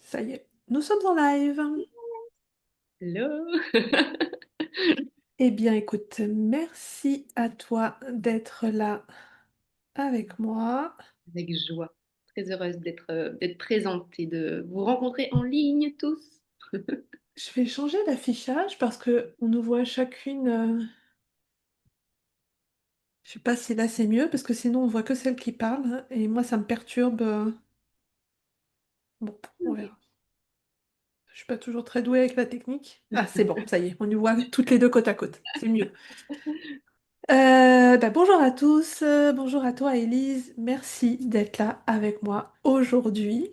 Ça y est, nous sommes en live. Hello! Eh bien, écoute, merci à toi d'être là avec moi. Avec joie. Très heureuse d'être présente et de vous rencontrer en ligne tous. Je vais changer l'affichage parce que on nous voit chacune. Je sais pas si là c'est mieux parce que sinon on voit que celle qui parle hein, et moi ça me perturbe. Bon, on verra. Je suis pas toujours très douée avec la technique. Ah, c'est bon, ça y est, on nous voit toutes les deux côte à côte. C'est mieux. Bonjour à tous, bonjour à toi Élise, merci d'être là avec moi aujourd'hui.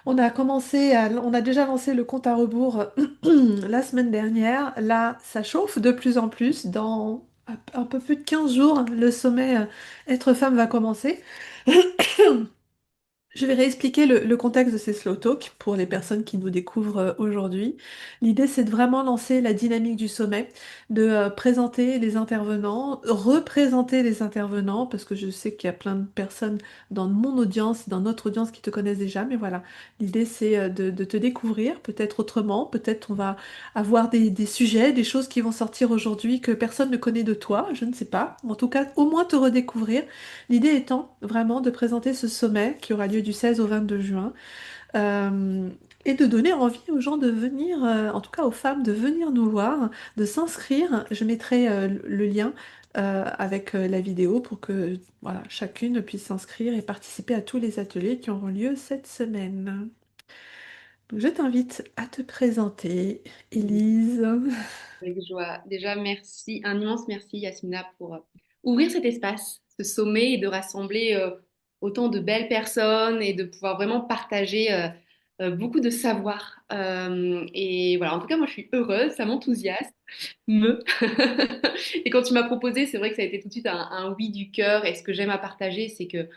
On a déjà lancé le compte à rebours la semaine dernière. Là, ça chauffe de plus en plus. Dans un peu plus de 15 jours, le sommet Être femme va commencer. Je vais réexpliquer le contexte de ces slow talk pour les personnes qui nous découvrent aujourd'hui. L'idée, c'est de vraiment lancer la dynamique du sommet, de présenter les intervenants, représenter les intervenants, parce que je sais qu'il y a plein de personnes dans mon audience, dans notre audience qui te connaissent déjà, mais voilà, l'idée, c'est de te découvrir, peut-être autrement, peut-être on va avoir des sujets, des choses qui vont sortir aujourd'hui que personne ne connaît de toi, je ne sais pas. En tout cas, au moins te redécouvrir. L'idée étant vraiment de présenter ce sommet qui aura lieu du 16 au 22 juin euh, et de donner envie aux gens de venir, en tout cas aux femmes, de venir nous voir, de s'inscrire. Je mettrai le lien avec la vidéo pour que voilà, chacune puisse s'inscrire et participer à tous les ateliers qui auront lieu cette semaine. Donc, je t'invite à te présenter, Élise. Avec joie. Déjà, merci, un immense merci Yasmina pour ouvrir cet espace, ce sommet et de rassembler autant de belles personnes et de pouvoir vraiment partager beaucoup de savoir. Et voilà, en tout cas, moi je suis heureuse, ça m'enthousiasme. Me. Et quand tu m'as proposé, c'est vrai que ça a été tout de suite un oui du cœur. Et ce que j'aime à partager, c'est que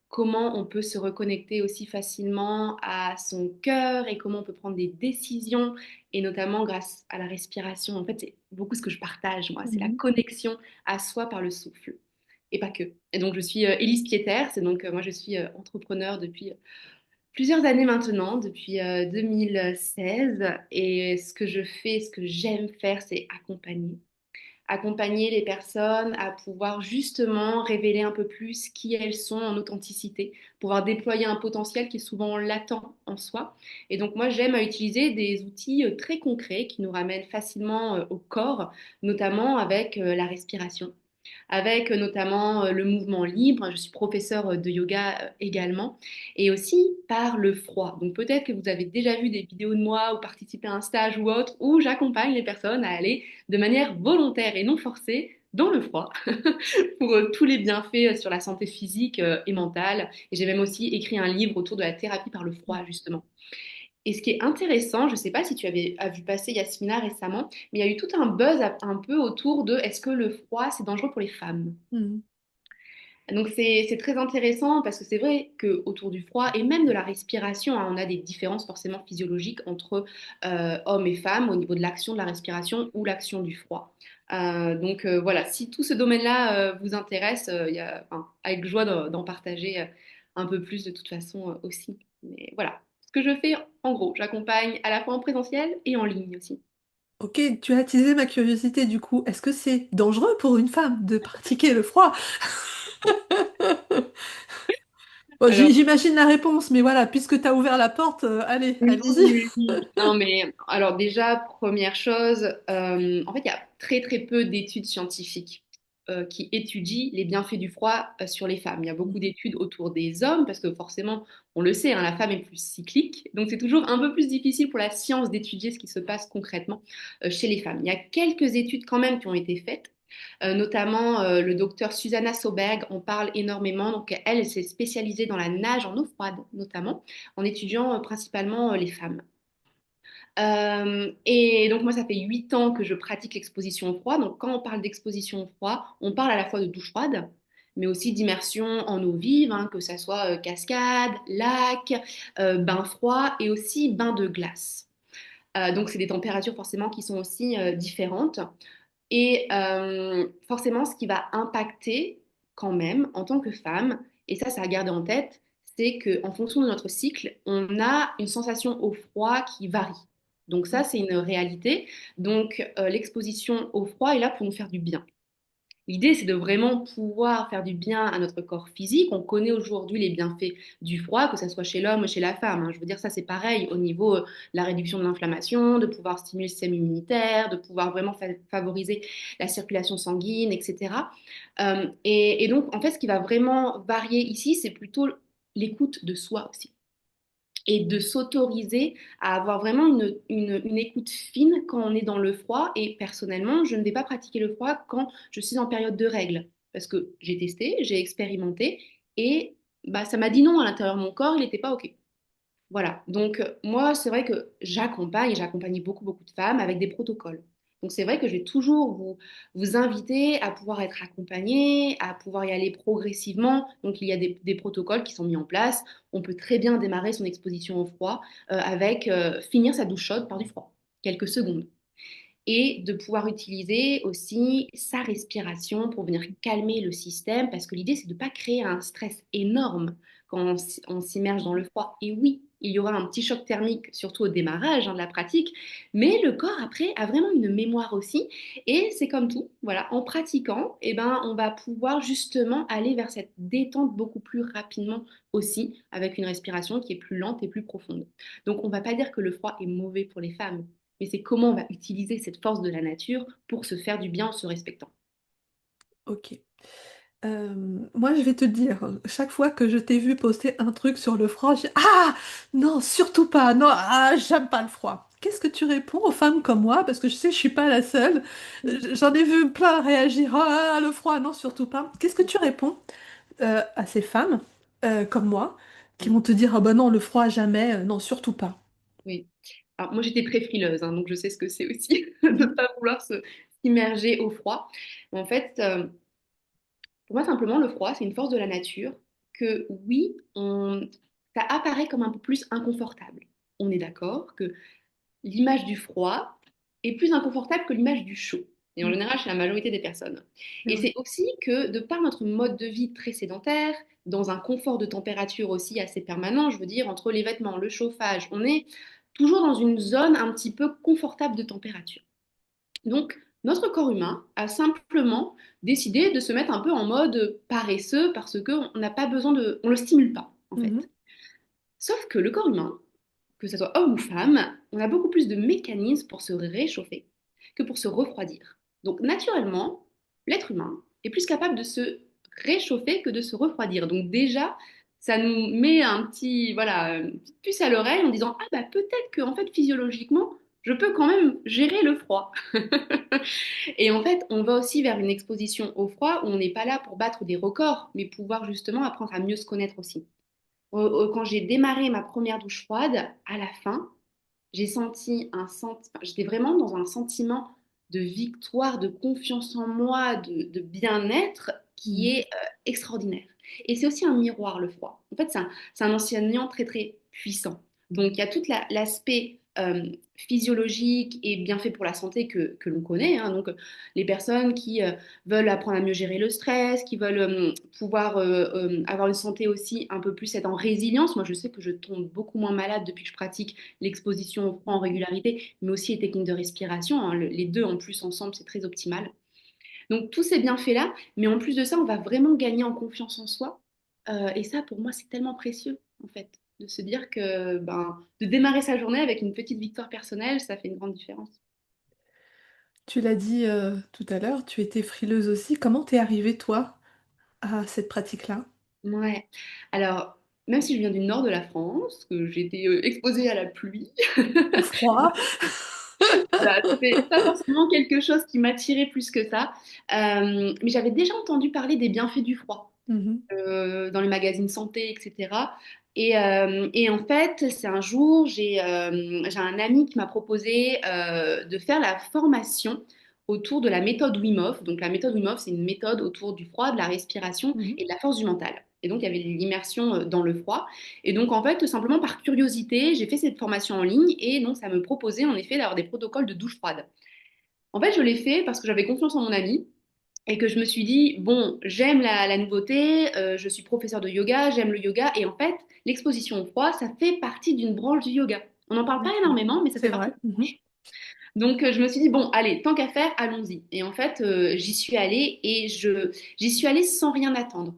comment on peut se reconnecter aussi facilement à son cœur et comment on peut prendre des décisions, et notamment grâce à la respiration. En fait, c'est beaucoup ce que je partage, moi, c'est la Mhm. connexion à soi par le souffle. Et pas que. Et donc, je suis Élise Pieter, c'est donc moi, je suis entrepreneur depuis plusieurs années maintenant, depuis 2016. Et ce que je fais, ce que j'aime faire, c'est accompagner les personnes à pouvoir justement révéler un peu plus qui elles sont en authenticité, pouvoir déployer un potentiel qui est souvent latent en soi. Et donc moi, j'aime à utiliser des outils très concrets qui nous ramènent facilement au corps, notamment avec la respiration, avec notamment le mouvement libre. Je suis professeure de yoga également, et aussi par le froid. Donc peut-être que vous avez déjà vu des vidéos de moi ou participé à un stage ou autre où j'accompagne les personnes à aller de manière volontaire et non forcée dans le froid pour tous les bienfaits sur la santé physique et mentale. Et j'ai même aussi écrit un livre autour de la thérapie par le froid, justement. Et ce qui est intéressant, je ne sais pas si tu avais vu passer Yasmina récemment, mais il y a eu tout un buzz un peu autour de est-ce que le froid, c'est dangereux pour les femmes? Mhm. Donc c'est très intéressant parce que c'est vrai que autour du froid et même de la respiration, hein, on a des différences forcément physiologiques entre hommes et femmes au niveau de l'action de la respiration ou l'action du froid. Voilà, si tout ce domaine-là vous intéresse, enfin, avec joie d'en partager un peu plus de toute façon aussi. Mais voilà, ce que je fais en gros, j'accompagne à la fois en présentiel et en ligne aussi. Ok, tu as attisé ma curiosité du coup. Est-ce que c'est dangereux pour une femme de pratiquer le froid? Bon, Alors j'imagine la réponse, mais voilà, puisque tu as ouvert la porte, allez, oui, allons-y. oui, oui. Non, mais alors déjà, première chose, en fait, il y a très très peu d'études scientifiques qui étudient les bienfaits du froid sur les femmes. Il y a beaucoup d'études autour des hommes, parce que forcément, on le sait, hein, la femme est plus cyclique, donc c'est toujours un peu plus difficile pour la science d'étudier ce qui se passe concrètement chez les femmes. Il y a quelques études quand même qui ont été faites. Notamment, le docteur Susanna Soberg en parle énormément. Donc, elle s'est spécialisée dans la nage en eau froide, notamment en étudiant principalement les femmes. Et donc moi, ça fait 8 ans que je pratique l'exposition au froid. Donc quand on parle d'exposition au froid, on parle à la fois de douche froide, mais aussi d'immersion en eau vive, hein, que ça soit cascade, lac, bain froid et aussi bain de glace. Donc c'est des températures forcément qui sont aussi différentes. Et forcément, ce qui va impacter quand même en tant que femme, et ça à garder en tête, c'est qu'en fonction de notre cycle, on a une sensation au froid qui varie. Donc ça, c'est une réalité. Donc l'exposition au froid est là pour nous faire du bien. L'idée, c'est de vraiment pouvoir faire du bien à notre corps physique. On connaît aujourd'hui les bienfaits du froid, que ce soit chez l'homme ou chez la femme, hein. Je veux dire, ça, c'est pareil au niveau de la réduction de l'inflammation, de pouvoir stimuler le système immunitaire, de pouvoir vraiment favoriser la circulation sanguine, etc. Et donc, en fait, ce qui va vraiment varier ici, c'est plutôt l'écoute de soi aussi et de s'autoriser à avoir vraiment une écoute fine quand on est dans le froid. Et personnellement, je ne vais pas pratiquer le froid quand je suis en période de règles, parce que j'ai testé, j'ai expérimenté, et bah, ça m'a dit non à l'intérieur de mon corps, il n'était pas OK. Voilà, donc moi, c'est vrai que j'accompagne, et j'accompagne beaucoup, beaucoup de femmes avec des protocoles. Donc c'est vrai que je vais toujours vous inviter à pouvoir être accompagné, à pouvoir y aller progressivement. Donc il y a des protocoles qui sont mis en place. On peut très bien démarrer son exposition au froid avec finir sa douche chaude par du froid, quelques secondes. Et de pouvoir utiliser aussi sa respiration pour venir calmer le système, parce que l'idée, c'est de ne pas créer un stress énorme quand on s'immerge dans le froid. Et oui, il y aura un petit choc thermique, surtout au démarrage de la pratique, mais le corps, après, a vraiment une mémoire aussi. Et c'est comme tout, voilà, en pratiquant, eh ben, on va pouvoir justement aller vers cette détente beaucoup plus rapidement aussi, avec une respiration qui est plus lente et plus profonde. Donc, on ne va pas dire que le froid est mauvais pour les femmes, mais c'est comment on va utiliser cette force de la nature pour se faire du bien en se respectant. Ok. Moi, je vais te dire, chaque fois que je t'ai vu poster un truc sur le froid, je dis, ah, non, surtout pas, non, ah, j'aime pas le froid. Qu'est-ce que tu réponds aux femmes comme moi? Parce que je sais, je suis pas la seule. J'en ai vu plein réagir, ah, le froid, non, surtout pas. Qu'est-ce que tu réponds à ces femmes comme moi qui vont te dire, ah ben non, le froid, jamais, non, surtout pas. Oui. Alors, moi, j'étais très frileuse, hein, donc je sais ce que c'est aussi de ne Mhm, pas vouloir s'immerger au froid. En fait, pour moi, simplement, le froid, c'est une force de la nature que, oui, ça apparaît comme un peu plus inconfortable. On est d'accord que l'image du froid est plus inconfortable que l'image du chaud. Et en mhm, général, chez la majorité des personnes. c'est Et vrai. c'est aussi que, de par notre mode de vie très sédentaire, dans un confort de température aussi assez permanent, je veux dire, entre les vêtements, le chauffage, on est toujours dans une zone un petit peu confortable de température. Donc, notre corps humain a simplement décidé de se mettre un peu en mode paresseux parce qu'on n'a pas besoin de... On ne le stimule pas, en fait. Mhm, Sauf que le corps humain, que ce soit homme ou femme, on a beaucoup plus de mécanismes pour se réchauffer que pour se refroidir. Donc naturellement, l'être humain est plus capable de se réchauffer que de se refroidir. Donc déjà, ça nous met un petit, voilà, une petite puce à l'oreille en disant, ah bah peut-être que en fait physiologiquement, je peux quand même gérer le froid. Et en fait, on va aussi vers une exposition au froid où on n'est pas là pour battre des records, mais pouvoir justement apprendre à mieux se connaître aussi. Quand j'ai démarré ma première douche froide, à la fin, j'ai senti j'étais vraiment dans un sentiment de victoire, de confiance en moi, de bien-être qui mhm. est extraordinaire. Et c'est aussi un miroir, le froid. En fait, c'est un enseignant très, très puissant. Donc, il y a tout l'aspect physiologique et bien fait pour la santé que l'on connaît, hein. Donc, les personnes qui veulent apprendre à mieux gérer le stress, qui veulent pouvoir avoir une santé aussi un peu plus, être en résilience. Moi, je sais que je tombe beaucoup moins malade depuis que je pratique l'exposition au froid en régularité, mais aussi les techniques de respiration, hein. Les deux en plus ensemble, c'est très optimal. Donc tous ces bienfaits-là, mais en plus de ça, on va vraiment gagner en confiance en soi. Et ça, pour moi, c'est tellement précieux, en fait, de se dire que ben, de démarrer sa journée avec une petite victoire personnelle, ça fait une grande différence. Tu l'as dit tout à l'heure, tu étais frileuse aussi. Comment t'es arrivée, toi, à cette pratique-là? Ouais. Alors, même si je viens du nord de la France, que j'ai été exposée à la pluie, Au froid? voilà, c'était pas forcément quelque chose qui m'attirait plus que ça. Mais j'avais déjà entendu parler des bienfaits du froid Mhm, dans les magazines santé, etc. Et en fait, c'est un jour, j'ai un ami qui m'a proposé de faire la formation autour de la méthode Wim Hof. Donc la méthode Wim Hof, c'est une méthode autour du froid, de la respiration mhm. et de la force du mental. Et donc, il y avait l'immersion dans le froid. Et donc, en fait, simplement par curiosité, j'ai fait cette formation en ligne et donc, ça me proposait en effet d'avoir des protocoles de douche froide. En fait, je l'ai fait parce que j'avais confiance en mon ami et que je me suis dit, bon, j'aime la nouveauté, je suis professeure de yoga, j'aime le yoga, et en fait, l'exposition au froid, ça fait partie d'une branche du yoga. On n'en parle pas D'accord. énormément, mais ça fait C'est partie vrai. de la Mhm. branche. Donc, je me suis dit, bon, allez, tant qu'à faire, allons-y. Et en fait, j'y suis allée et j'y suis allée sans rien attendre.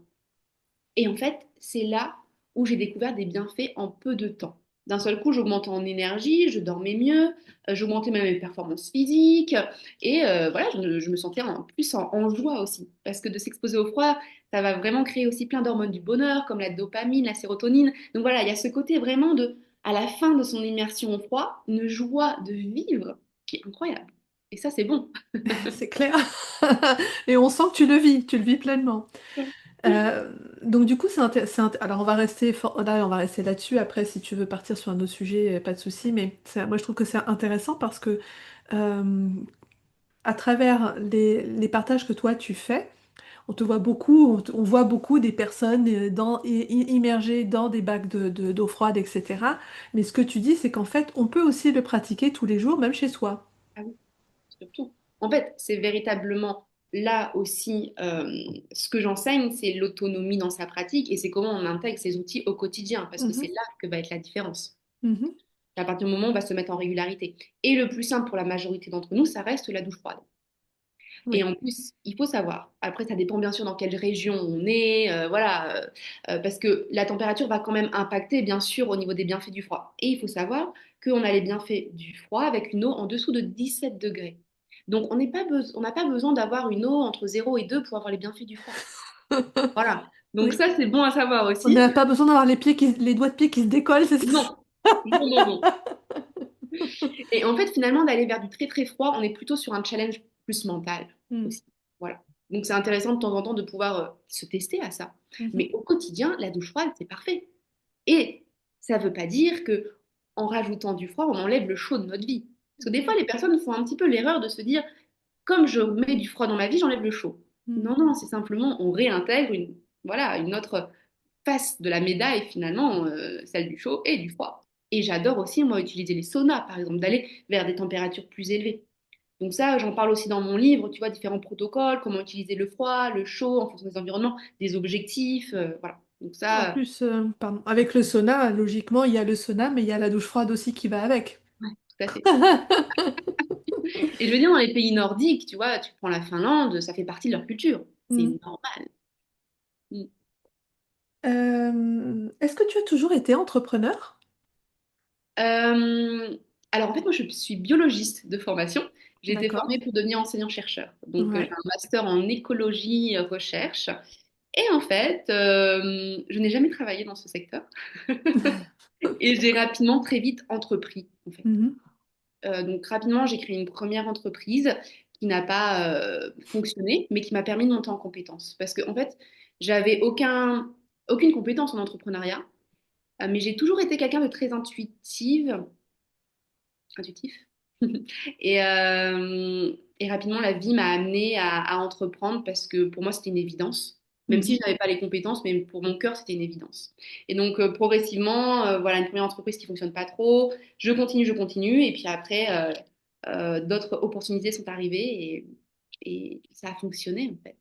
Et en fait, c'est là où j'ai découvert des bienfaits en peu de temps. D'un seul coup, j'augmentais en énergie, je dormais mieux, j'augmentais même mes performances physiques et voilà, je me sentais en plus en joie aussi. Parce que de s'exposer au froid, ça va vraiment créer aussi plein d'hormones du bonheur comme la dopamine, la sérotonine. Donc voilà, il y a ce côté vraiment de, à la fin de son immersion au froid, une joie de vivre qui est incroyable. Et ça, c'est bon. C'est clair. Et on sent que tu le vis pleinement. Euh, donc du coup, alors on va rester là, on va rester là-dessus. Après, si tu veux partir sur un autre sujet, pas de souci. Mais moi, je trouve que c'est intéressant parce que euh, à travers les partages que toi tu fais, on te voit beaucoup, on voit beaucoup des personnes immergées dans des bacs d'eau froide, etc. Mais ce que tu dis, c'est qu'en fait, on peut aussi le pratiquer tous les jours, même chez soi. Ah oui, surtout. En fait, c'est véritablement là aussi ce que j'enseigne, c'est l'autonomie dans sa pratique et c'est comment on intègre ces outils au quotidien, parce que c'est Mhm, là que va être la différence. mhm. À partir du moment où on va se mettre en régularité. Et le plus simple pour la majorité d'entre nous, ça reste la douche froide. Et Oui. en plus, il faut savoir, après ça dépend bien sûr dans quelle région on est, voilà, parce que la température va quand même impacter bien sûr au niveau des bienfaits du froid. Et il faut savoir qu'on a les bienfaits du froid avec une eau en dessous de 17 degrés. Donc on n'a pas besoin d'avoir une eau entre 0 et 2 pour avoir les bienfaits du froid. Voilà. Donc Oui. ça, c'est bon à savoir On aussi. n'a pas besoin d'avoir les doigts de pied qui se décollent, c'est ça? Non, non, non, non. Et en fait, finalement, d'aller vers du très très froid, on est plutôt sur un challenge plus mental Mm. aussi. Voilà. Donc c'est intéressant de temps en temps de pouvoir se tester à ça. Mais Mhm. au quotidien, la douche froide, c'est parfait. Et ça ne veut pas dire que en rajoutant du froid, on enlève le chaud de notre vie. Parce que des fois, les personnes font un petit peu l'erreur de se dire, comme je mets du froid dans ma vie, j'enlève le chaud. Mm. Non, non, c'est simplement, on réintègre voilà, une autre face de la médaille finalement, celle du chaud et du froid. Et j'adore aussi, moi, utiliser les saunas, par exemple, d'aller vers des températures plus élevées. Donc ça, j'en parle aussi dans mon livre, tu vois, différents protocoles, comment utiliser le froid, le chaud en fonction des environnements, des objectifs, voilà. Donc En ça, plus, pardon, avec le sauna, logiquement, il y a le sauna, mais il y a la douche froide aussi qui va avec. ouais, tout à fait. Et je veux dire, dans les pays nordiques, tu vois, tu prends la Finlande, ça fait partie de leur culture. C'est Mm. normal. Mm. Est-ce que tu as toujours été entrepreneur? Euh, alors en fait, moi, je suis biologiste de formation. J'ai été D'accord. formée pour devenir enseignant-chercheur. Donc j'ai Ouais. un master en écologie recherche. Et en fait, je n'ai jamais travaillé dans ce secteur. Et j'ai rapidement, très vite entrepris, en fait. Mhm. Donc rapidement, j'ai créé une première entreprise qui n'a pas fonctionné, mais qui m'a permis de monter en compétences. Parce que en fait, j'avais aucune compétence en entrepreneuriat, mais j'ai toujours été quelqu'un de très intuitif. Et rapidement, la vie m'a amenée à entreprendre parce que pour moi, c'était une évidence. Même si Mhm. je n'avais pas les compétences, mais pour mon cœur, c'était une évidence. Et donc, progressivement, voilà, une première entreprise qui fonctionne pas trop, je continue. Et puis après, d'autres opportunités sont arrivées et ça a fonctionné, en fait.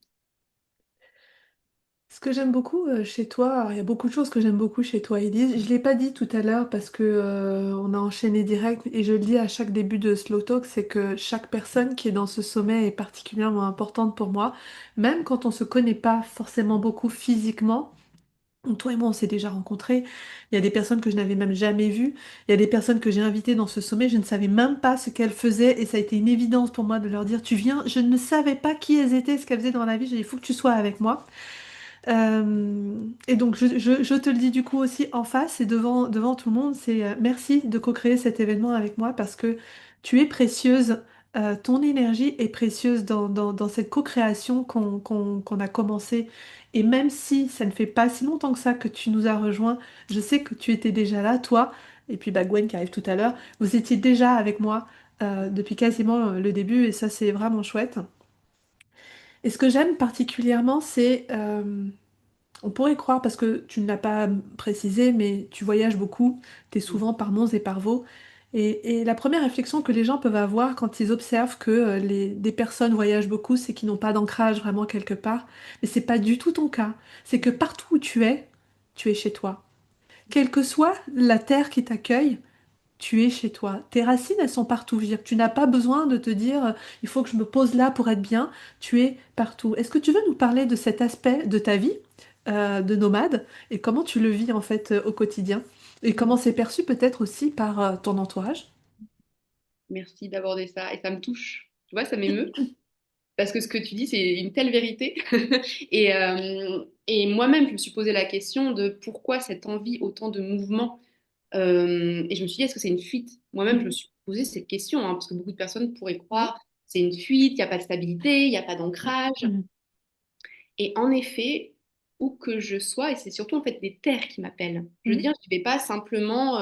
Ce que j'aime beaucoup chez toi, alors, il y a beaucoup de choses que j'aime beaucoup chez toi, Elise. Je ne l'ai pas dit tout à l'heure parce que on a enchaîné direct et je le dis à chaque début de Slow Talk, c'est que chaque personne qui est dans ce sommet est particulièrement importante pour moi, même quand on se connaît pas forcément beaucoup physiquement. Toi et moi, on s'est déjà rencontrés. Il y a des personnes que je n'avais même jamais vues. Il y a des personnes que j'ai invitées dans ce sommet. Je ne savais même pas ce qu'elles faisaient et ça a été une évidence pour moi de leur dire, tu viens. Je ne savais pas qui elles étaient, ce qu'elles faisaient dans la vie. J'ai dit, il faut que tu sois avec moi. Et donc, je te le dis du coup aussi en face et devant tout le monde, c'est merci de co-créer cet événement avec moi parce que tu es précieuse, ton énergie est précieuse dans cette co-création qu'on a commencé. Et même si ça ne fait pas si longtemps que ça que tu nous as rejoints, je sais que tu étais déjà là, toi, et puis bah, Gwen qui arrive tout à l'heure, vous étiez déjà avec moi depuis quasiment le début et ça c'est vraiment chouette. Et ce que j'aime particulièrement, c'est on pourrait croire, parce que tu ne l'as pas précisé, mais tu voyages beaucoup, tu es souvent par Mons et par Vaux. Et la première réflexion que les gens peuvent avoir quand ils observent que des personnes voyagent beaucoup, c'est qu'ils n'ont pas d'ancrage vraiment quelque part. Mais c'est pas du tout ton cas. C'est que partout où tu es chez toi. Quelle que soit la terre qui t'accueille, tu es chez toi. Tes racines, elles sont partout. Je veux dire, tu n'as pas besoin de te dire, il faut que je me pose là pour être bien. Tu es partout. Est-ce que tu veux nous parler de cet aspect de ta vie de nomade et comment tu le vis en fait au quotidien? Et comment c'est perçu peut-être aussi par ton entourage? Merci d'aborder ça et ça me touche. Tu vois, ça m'émeut parce que ce que tu dis, c'est une telle vérité. Et moi-même, je me suis posé la question de pourquoi cette envie, autant de mouvement. Et je me suis dit, est-ce que c'est une fuite? Moi-même, je me Mhm. suis posé cette question, hein, parce que beaucoup de personnes pourraient Mhm. croire c'est une fuite, il n'y a pas de stabilité, il n'y a pas d'ancrage. Mhm. Et en effet, où que je sois, et c'est surtout en fait des terres qui m'appellent. Je veux Mhm. dire, je ne vais pas simplement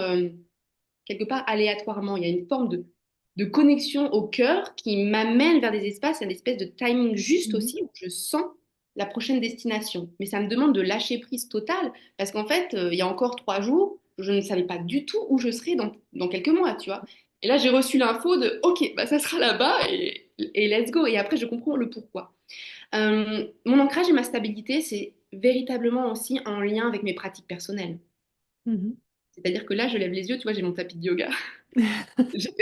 quelque part aléatoirement. Il y a une forme de connexion au cœur qui m'amène vers des espaces, il y a une espèce de timing juste Mhm. aussi où je sens la prochaine destination. Mais ça me demande de lâcher prise totale parce qu'en fait, il y a encore 3 jours, je ne savais pas du tout où je serais dans quelques mois, tu vois. Et là, j'ai reçu l'info de OK, bah, ça sera là-bas et let's go. Et après, je comprends le pourquoi. Mon ancrage et ma stabilité, c'est véritablement aussi en lien avec mes pratiques personnelles. Mhm. C'est-à-dire que là, je lève les yeux, tu vois, j'ai mon tapis de yoga.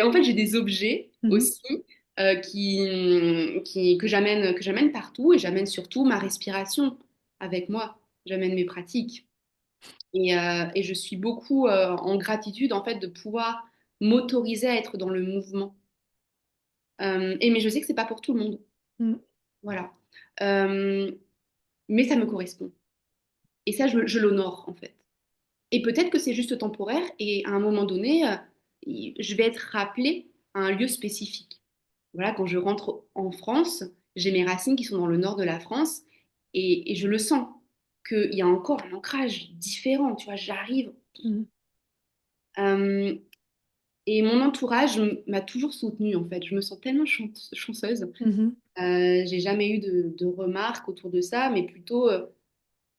En fait, j'ai des objets Mhm. aussi que j'amène partout et j'amène surtout ma respiration avec moi. J'amène mes pratiques. Et je suis beaucoup en gratitude en fait de pouvoir m'autoriser à être dans le mouvement. Mais je sais que c'est pas pour tout le monde. Mhm. Voilà. Euh, mais ça me correspond. Et ça, je l'honore en fait. Et peut-être que c'est juste temporaire et à un moment donné, je vais être rappelée à un lieu spécifique. Voilà, quand je rentre en France, j'ai mes racines qui sont dans le nord de la France et je le sens qu'il y a encore un ancrage différent. Tu vois, j'arrive. Mhm. euh, et mon entourage m'a toujours soutenue en fait. Je me sens tellement chanceuse. Mhm. J'ai jamais eu de remarques autour de ça, mais plutôt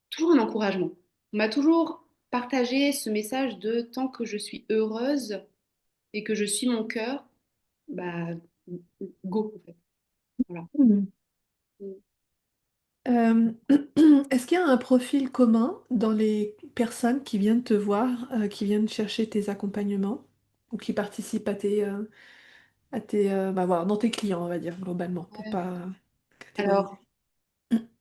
toujours un encouragement. On m'a toujours partagé ce message de tant que je suis heureuse et que je suis mon cœur, bah go en fait. Voilà. Mhm. Euh, est-ce qu'il y a un profil commun dans les personnes qui viennent te voir, qui viennent chercher tes accompagnements ou qui participent bah voilà, dans tes clients, on va dire, globalement, pour Ouais. pas catégoriser. Alors,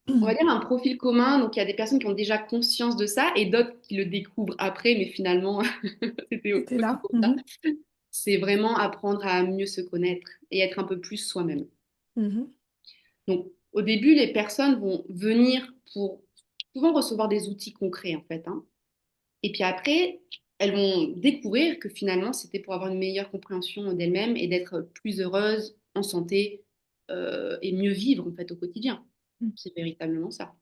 on va dire un profil commun, donc il y a des personnes qui ont déjà conscience de ça et d'autres qui le découvrent après, mais finalement, c'était C'était aussi là. pour ça. Mhm. C'est vraiment apprendre à mieux se connaître et être un peu plus soi-même. Mhm. Donc, au début, les personnes vont venir pour souvent recevoir des outils concrets, en fait, hein. Et puis après, elles vont découvrir que finalement, c'était pour avoir une meilleure compréhension d'elles-mêmes et d'être plus heureuses, en santé et mieux vivre, en fait, au quotidien. C'est véritablement ça.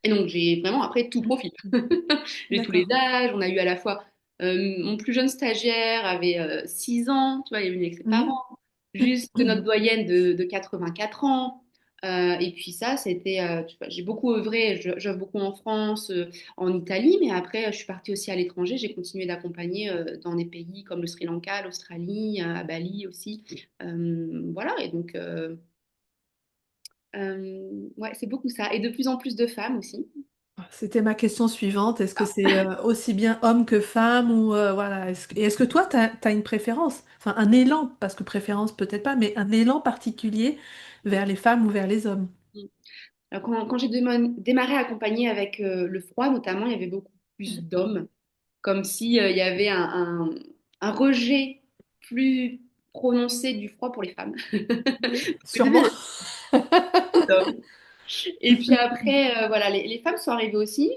Et donc, j'ai vraiment après tout Mhm. profil. J'ai tous les D'accord. âges. On a eu à la fois mon plus jeune stagiaire avait 6 ans, tu vois, il est venu avec ses Mhm. parents, jusque notre doyenne de 84 ans. Et puis ça, c'était, tu vois, j'ai beaucoup œuvré, j'œuvre beaucoup en France, en Italie, mais après, je suis partie aussi à l'étranger. J'ai continué d'accompagner dans des pays comme le Sri Lanka, l'Australie, à Bali aussi. Voilà, et donc, ouais, c'est beaucoup ça. Et de plus en plus de femmes aussi. C'était ma question suivante. Est-ce que c'est aussi bien homme que femme ou voilà. Et est-ce que toi, tu as, une préférence, enfin un élan, parce que préférence peut-être pas, mais un élan particulier vers les femmes ou vers les hommes? Alors, quand j'ai démarré à accompagner avec le froid, notamment, il y avait beaucoup plus d'hommes, comme si, il y avait un rejet plus prononcé du froid pour les femmes. Oui, Au début, il y sûrement. avait beaucoup d'hommes. Et puis après, voilà, les femmes sont arrivées aussi,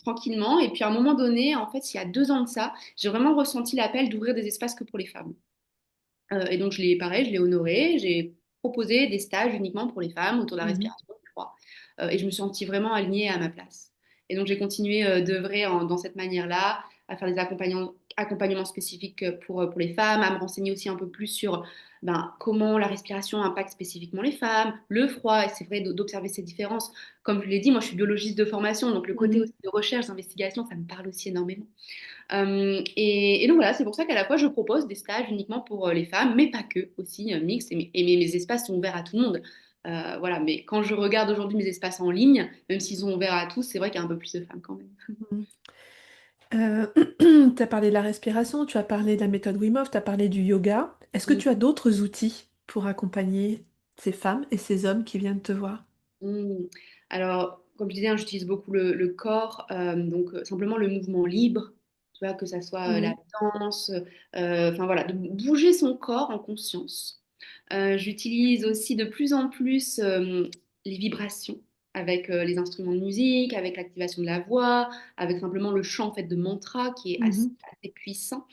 tranquillement. Et puis à un moment donné, en fait, il y a 2 ans de ça, j'ai vraiment ressenti l'appel d'ouvrir des espaces que pour les femmes. Et donc, pareil, je l'ai honoré. J'ai proposé des stages uniquement pour les femmes autour de la Mhm. respiration, du froid. Et je me suis sentie vraiment alignée à ma place. Et donc, j'ai continué d'œuvrer dans cette manière-là, à faire des accompagnements spécifiques pour les femmes, à me renseigner aussi un peu plus sur ben, comment la respiration impacte spécifiquement les femmes, le froid. Et c'est vrai d'observer ces différences. Comme je l'ai dit, moi, je suis biologiste de formation, donc le côté Mhm. aussi de recherche, d'investigation, ça me parle aussi énormément. Et donc voilà, c'est pour ça qu'à la fois je propose des stages uniquement pour les femmes, mais pas que, aussi mixtes, et mes espaces sont ouverts à tout le monde. Voilà, mais quand je regarde aujourd'hui mes espaces en ligne, même s'ils sont ouverts à tous, c'est vrai qu'il y a un peu plus de femmes quand même. Mhm. Tu as parlé de la respiration, tu as parlé de la méthode Wim Hof, tu as parlé du yoga. Est-ce que tu as d'autres outils pour accompagner ces femmes et ces hommes qui viennent te voir? Hmm. Alors, comme je disais, hein, j'utilise beaucoup le corps, donc simplement le mouvement libre, tu vois, que ça soit la Mhm. danse, enfin voilà, de bouger son corps en conscience. J'utilise aussi de plus en plus les vibrations avec les instruments de musique, avec l'activation de la voix, avec simplement le chant en fait de mantra qui est assez, Mhm. assez puissant.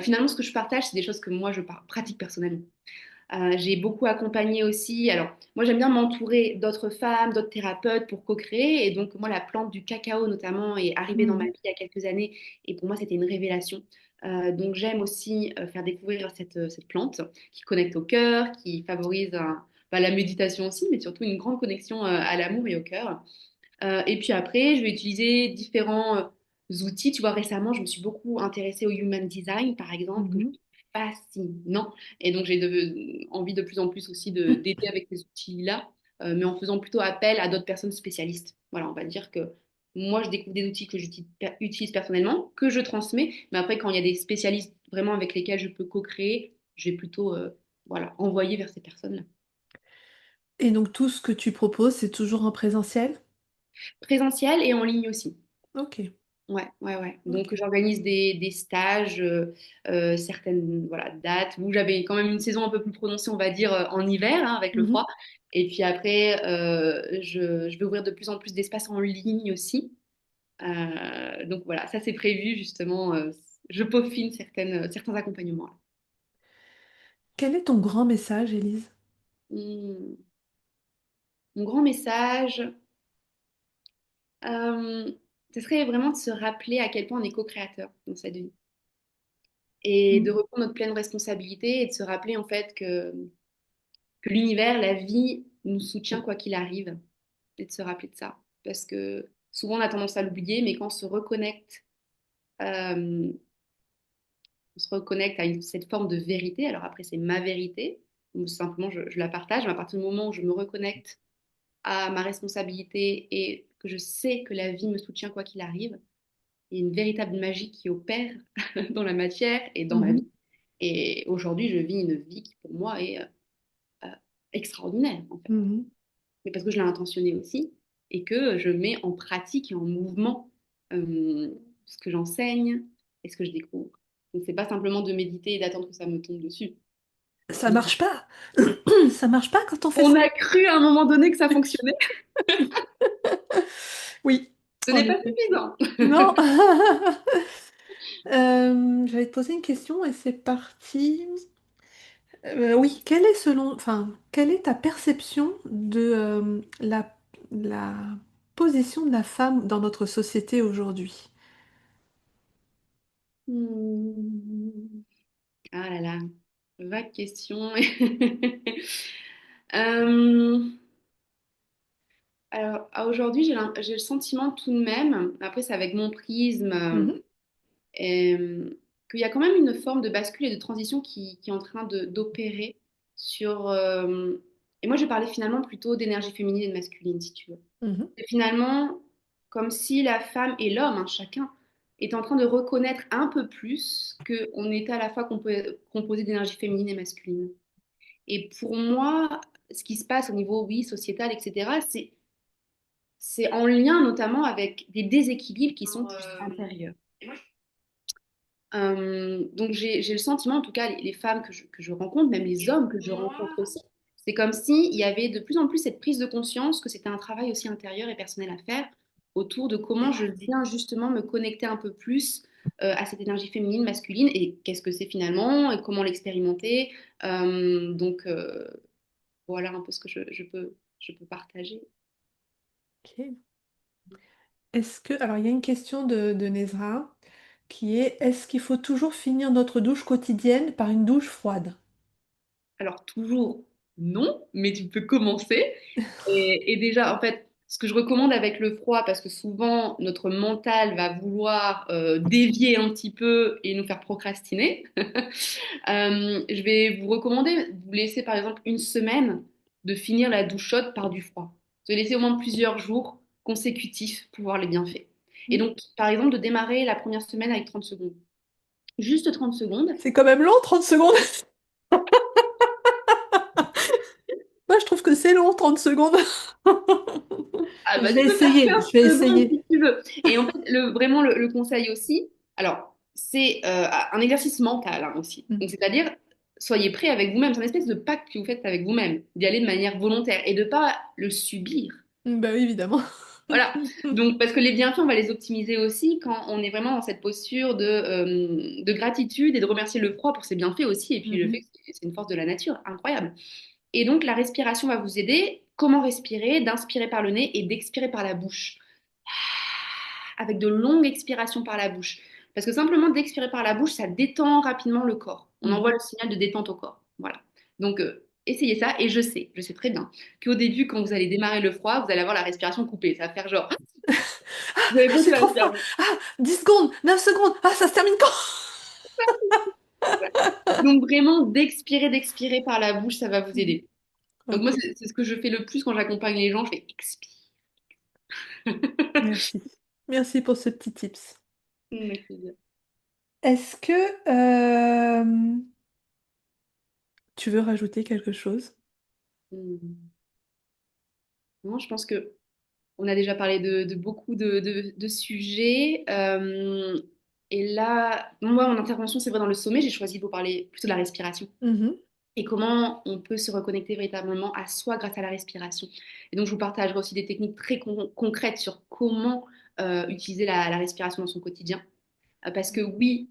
Finalement, ce que je partage, c'est des choses que moi je pratique personnellement. J'ai beaucoup accompagné aussi. Alors, moi, j'aime bien m'entourer d'autres femmes, d'autres thérapeutes pour co-créer. Et donc, moi, la plante du cacao, notamment, est arrivée dans ma Mhm. vie il y a quelques années. Et pour moi, c'était une révélation. Donc, j'aime aussi faire découvrir cette plante qui connecte au cœur, qui favorise bah, la méditation aussi, mais surtout une grande connexion à l'amour et au cœur. Et puis après, je vais utiliser différents outils. Tu vois, récemment, je me suis beaucoup intéressée au human design, par exemple, que je Mhm. trouve fascinant. Et donc, envie de plus en plus aussi d'aider avec ces outils-là, mais en faisant plutôt appel à d'autres personnes spécialistes. Voilà, on va dire que moi, je découvre des outils que j'utilise personnellement, que je transmets. Mais après, quand il y a des spécialistes vraiment avec lesquels je peux co-créer, je vais plutôt voilà, envoyer vers ces personnes-là. Et donc tout ce que tu proposes, c'est toujours en présentiel? Présentiel et en ligne aussi. Ok, Ouais, ouais, ouais. Donc ok. j'organise des stages, certaines voilà, dates où j'avais quand même une saison un peu plus prononcée, on va dire, en hiver, hein, avec le Mhm. froid. Et puis après, je vais ouvrir de plus en plus d'espaces en ligne aussi. Donc voilà, ça c'est prévu justement. Je peaufine certains accompagnements là. Quel est ton grand message, Élise? Hmm. Mon grand message, euh, ce serait vraiment de se rappeler à quel point on est co-créateur dans cette vie. Et de Mhm. reprendre notre pleine responsabilité et de se rappeler en fait que l'univers, la vie nous soutient quoi qu'il arrive et de se rappeler de ça. Parce que souvent on a tendance à l'oublier, mais quand euh, on se reconnecte à cette forme de vérité, alors après c'est ma vérité, ou simplement je la partage, mais à partir du moment où je me reconnecte à ma responsabilité et que je sais que la vie me soutient quoi qu'il arrive, il y a une véritable magie qui opère dans la matière et dans ma vie. Mhm. Et aujourd'hui, je vis une vie qui, pour moi, est euh, extraordinaire, en fait. Mhm. Mais parce que je l'ai intentionné aussi et que je mets en pratique et en mouvement ce que j'enseigne et ce que je découvre. Donc, c'est pas simplement de méditer et d'attendre que ça me tombe dessus. Ça marche pas. Ça marche pas quand on fait On ça. a cru à un moment donné que ça fonctionnait. Oui, Ce en n'est pas effet. suffisant. Non. J'allais te poser une question et c'est parti. Oui, quelle est ta perception de la position de la femme dans notre société aujourd'hui? Hmm. Ah là là, vague question. Euh, alors, aujourd'hui, j'ai le sentiment tout de même, après c'est avec mon prisme, Mhm. qu'il y a quand même une forme de bascule et de transition qui est en train d'opérer sur... et moi, je parlais finalement plutôt d'énergie féminine et de masculine, si tu veux. Mhm. Et finalement, comme si la femme et l'homme, hein, chacun, est en train de reconnaître un peu plus qu'on était à la fois composé d'énergie féminine et masculine. Et pour moi, ce qui se passe au niveau, oui, sociétal, etc., c'est en lien notamment avec des déséquilibres qui sont plus intérieurs. Donc j'ai le sentiment, en tout cas, les femmes que je rencontre, même les hommes que je rencontre aussi, c'est comme s'il y avait de plus en plus cette prise de conscience que c'était un travail aussi intérieur et personnel à faire autour de comment je viens justement me connecter un peu plus à cette énergie féminine, masculine, et qu'est-ce que c'est finalement, et comment l'expérimenter. Donc voilà un peu ce que je peux partager. Ok. Alors il y a une question de Nezra qui est est-ce qu'il faut toujours finir notre douche quotidienne par une douche froide? Alors toujours non, mais tu peux commencer. Et déjà, en fait, ce que je recommande avec le froid, parce que souvent notre mental va vouloir dévier un petit peu et nous faire procrastiner, je vais vous recommander de vous laisser par exemple une semaine de finir la douche chaude par du froid. De laisser au moins plusieurs jours consécutifs pour voir les bienfaits. Et donc, par exemple, de démarrer la première semaine avec 30 secondes. Juste 30 secondes. C'est quand même long, 30 secondes. Moi, je trouve que c'est long, 30 secondes. Ah Je bah vais tu peux faire essayer, 15 je vais secondes essayer. si tu veux. Et en fait, vraiment, le conseil aussi, alors, c'est un exercice mental hein, aussi. Mm. Donc, c'est-à-dire, soyez prêt avec vous-même. C'est une espèce de pacte que vous faites avec vous-même, d'y aller de manière volontaire et de pas le subir. Bah oui, évidemment. Voilà. Donc, parce que les bienfaits, on va les optimiser aussi quand on est vraiment dans cette posture de gratitude et de remercier le froid pour ses bienfaits aussi. Et puis, le fait Mhm. que c'est une force de la nature, incroyable. Et donc, la respiration va vous aider. Comment respirer? D'inspirer par le nez et d'expirer par la bouche. Avec de longues expirations par la bouche. Parce que simplement d'expirer par la bouche, ça détend rapidement le corps. On envoie Mhm. le signal de détente au corps. Voilà. Donc, essayez ça. Et je sais très bien qu'au début, quand vous allez démarrer le froid, vous allez avoir la respiration coupée. Ça va faire genre, vous avez Ah, bloqué c'est la trop fort. respiration. Ah, 10 secondes, 9 secondes. Ah, ça se termine quand? Donc, vraiment, d'expirer par la bouche, ça va vous Mhm. aider. Donc, moi, Ok, c'est ce que je fais le plus quand j'accompagne les gens. Je fais expire. merci. Merci pour ce petit tips. Avec plaisir. Est-ce que tu veux rajouter quelque chose? Hmm. Non, je pense que on a déjà parlé de beaucoup de sujets. Et là, moi, mon intervention, c'est vrai, dans le sommet, j'ai choisi de vous parler plutôt de la respiration Mhm. et comment on peut se reconnecter véritablement à soi grâce à la respiration. Et donc, je vous partagerai aussi des techniques très concrètes sur comment utiliser la respiration dans son quotidien. Parce que oui,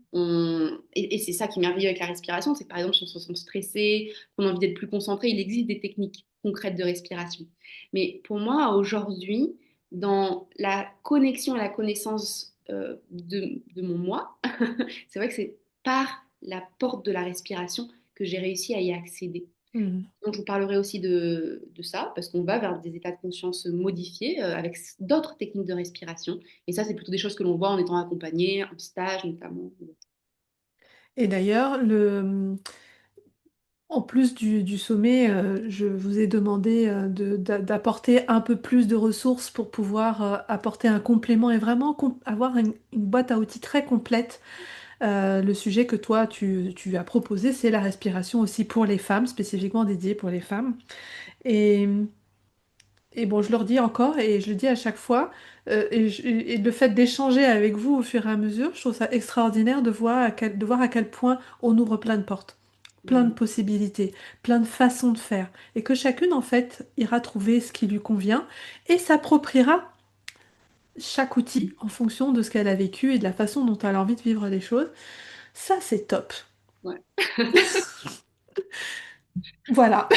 et c'est ça qui est merveilleux avec la respiration, c'est que par exemple, si on se sent stressé, qu'on a envie d'être plus concentré, il existe des techniques concrètes de respiration. Mais pour moi, aujourd'hui, dans la connexion et la connaissance de mon moi, c'est vrai que c'est par la porte de la respiration que j'ai réussi à y accéder. Mhm. Donc, je vous parlerai aussi de ça, parce qu'on va vers des états de conscience modifiés avec d'autres techniques de respiration. Et ça, c'est plutôt des choses que l'on voit en étant accompagné, en stage notamment. Et d'ailleurs, en plus du sommet, je vous ai demandé d'apporter un peu plus de ressources pour pouvoir apporter un complément et vraiment avoir une boîte à outils très complète. Le sujet que toi, tu as proposé, c'est la respiration aussi pour les femmes, spécifiquement dédiée pour les femmes. Et, et bon, je leur dis encore, et je le dis à chaque fois, et le fait d'échanger avec vous au fur et à mesure, je trouve ça extraordinaire de voir à quel point on ouvre plein de portes, plein de Mm. possibilités, plein de façons de faire, et que chacune, en fait, ira trouver ce qui lui convient et s'appropriera chaque outil en fonction de ce qu'elle a vécu et de la façon dont elle a envie de vivre les choses. Ça, c'est top. Ouais. Voilà.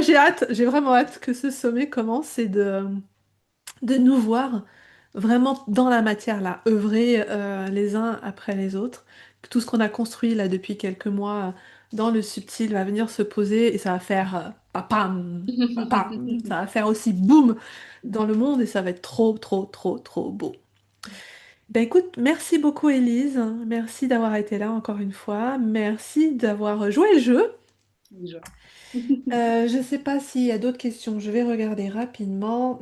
J'ai hâte, j'ai vraiment hâte que ce sommet commence et de nous voir vraiment dans la matière là, œuvrer les uns après les autres. Que tout ce qu'on a construit là depuis quelques mois dans le subtil va venir se poser et ça va faire papam, papam, ça va faire aussi boum dans le monde et ça va être trop, trop, trop, trop beau. Ben écoute, merci beaucoup Élise, merci d'avoir été là encore une fois, merci d'avoir joué le jeu. Déjà. Je ne sais pas s'il y a d'autres questions, je vais regarder rapidement.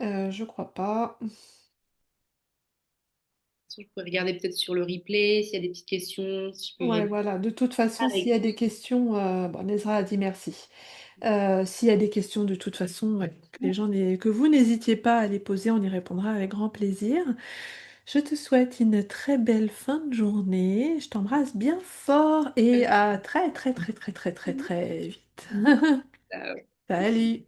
Je crois pas. Je pourrais regarder peut-être sur le replay s'il y a des petites questions, si je peux y Ouais, répondre voilà. De toute façon, par s'il y a des écrit. questions, bon, Nezra a dit merci. S'il y a des questions, de toute façon, ouais, que vous n'hésitiez pas à les poser, on y répondra avec grand plaisir. Je te souhaite une très belle fin de journée. Je t'embrasse bien fort et à très, très, très, très, très, très, très vite. Euh, Salut!